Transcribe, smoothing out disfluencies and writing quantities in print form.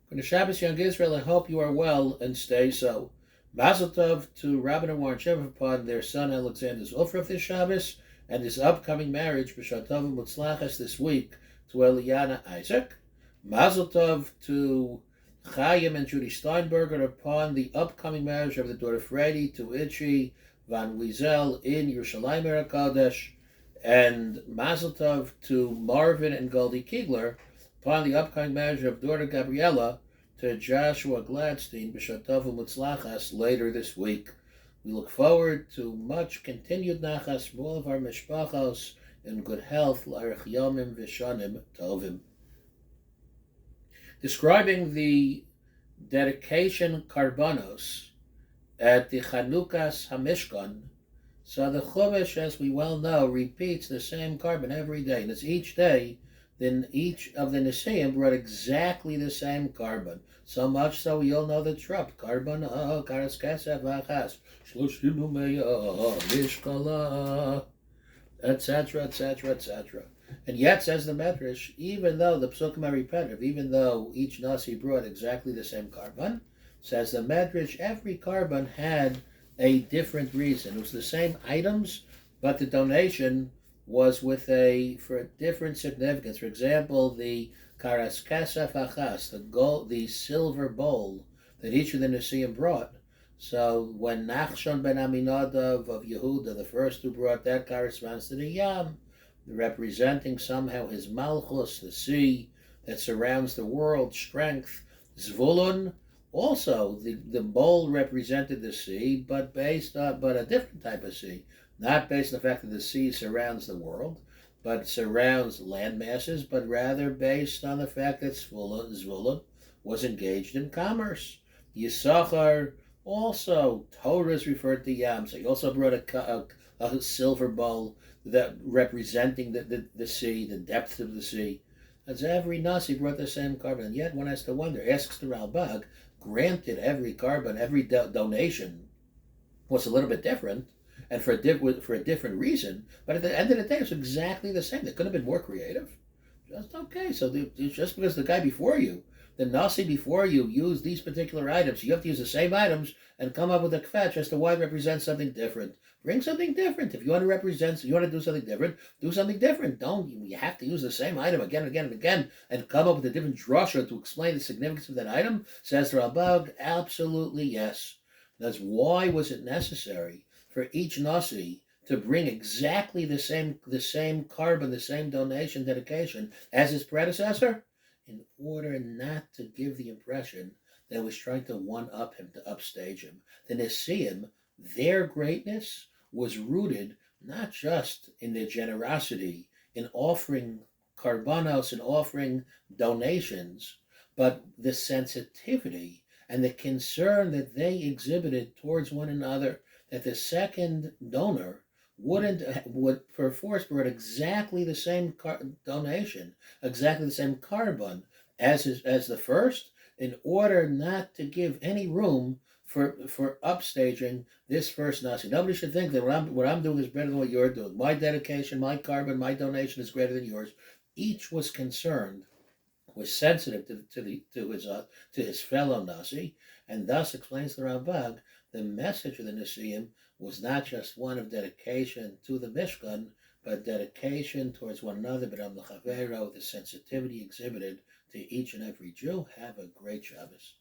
For the Shabbos, Young Israel, I hope you are well and stay so. Mazel Tov to Rabbi and Warren Shevach upon their son Alexander's Ufra this Shabbos and his upcoming marriage, B'Shat Tov Mutzlachas, this week to Eliana Isaac. Mazel Tov to Chaim and Judy Steinberger upon the upcoming marriage of the daughter Freddie to Itchy Van Wiesel in Yerushalayim HaKadosh. And Mazel Tov to Marvin and Goldie Kiegler upon the upcoming marriage of daughter Gabriella to Joshua Gladstein B'Shat Tov Mutzlachas later this week. We look forward to much continued nachas from all of our mishpachos in good health, l'arich yomim v'shanim tovim. Describing the dedication karbanos at the Chanukas Hamishkan, so the Chumash, as we well know, repeats the same carbon every day, and it's each day. Then each of the Niseim brought exactly the same carbon. So much so we all know the trup. Carbon, karas kesef achas, shloshim umeya, mishkala, etc., etc., etc. And yet, says the Medrash, even though the Psukim are repetitive, even though each Nasi brought exactly the same carbon, says the Medrash, every carbon had a different reason. It was the same items, but the donation was for a different significance. For example, the karas kesef achas, the silver bowl that each of the Niseim brought. So when Nachshon ben Aminadav of Yehuda, the first who brought that, corresponds to the Yam, representing somehow his Malchus, the sea that surrounds the world, strength. Zvulun, also the bowl represented the sea, but a different type of sea. Not based on the fact that the sea surrounds the world, but surrounds land masses, but rather based on the fact that Zvulun was engaged in commerce. Yisachar, also, Torah is referred to Yam, so he also brought a silver bowl that representing the sea, the depth of the sea. As every Nasi brought the same carbon, and yet one has to wonder, asks the Ralbag, granted every carbon, every donation was a little bit different, and for a different reason, but at the end of the day, it's exactly the same. They couldn't have been more creative. Just okay. So just because the guy before you, the Nasi before you, used these particular items, you have to use the same items and come up with a kvetch as to why it represents something different. Bring something different. If you want to do something different, do something different. You have to use the same item again and again and again and come up with a different drasha to explain the significance of that item. Says the Ralbag, absolutely yes. That's why was it necessary for each Nasi to bring exactly the same carbon, the same donation dedication as his predecessor, in order not to give the impression that it was trying to one-up him, to upstage him. The Niseim, their greatness was rooted not just in their generosity, in offering karbanos and offering donations, but the sensitivity and the concern that they exhibited towards one another, that the second donor would perforce brought exactly the same donation, exactly the same carbon as the first, in order not to give any room for upstaging this first Nasi. Nobody should think that what I'm doing is better than what you're doing. My dedication, my carbon, my donation is greater than yours. Each was concerned, was sensitive to his fellow Nasi, and thus explains the Rambam, the message of the Niseim was not just one of dedication to the Mishkan, but dedication towards one another, but on the Chavero, the sensitivity exhibited to each and every Jew. Have a great Shabbos.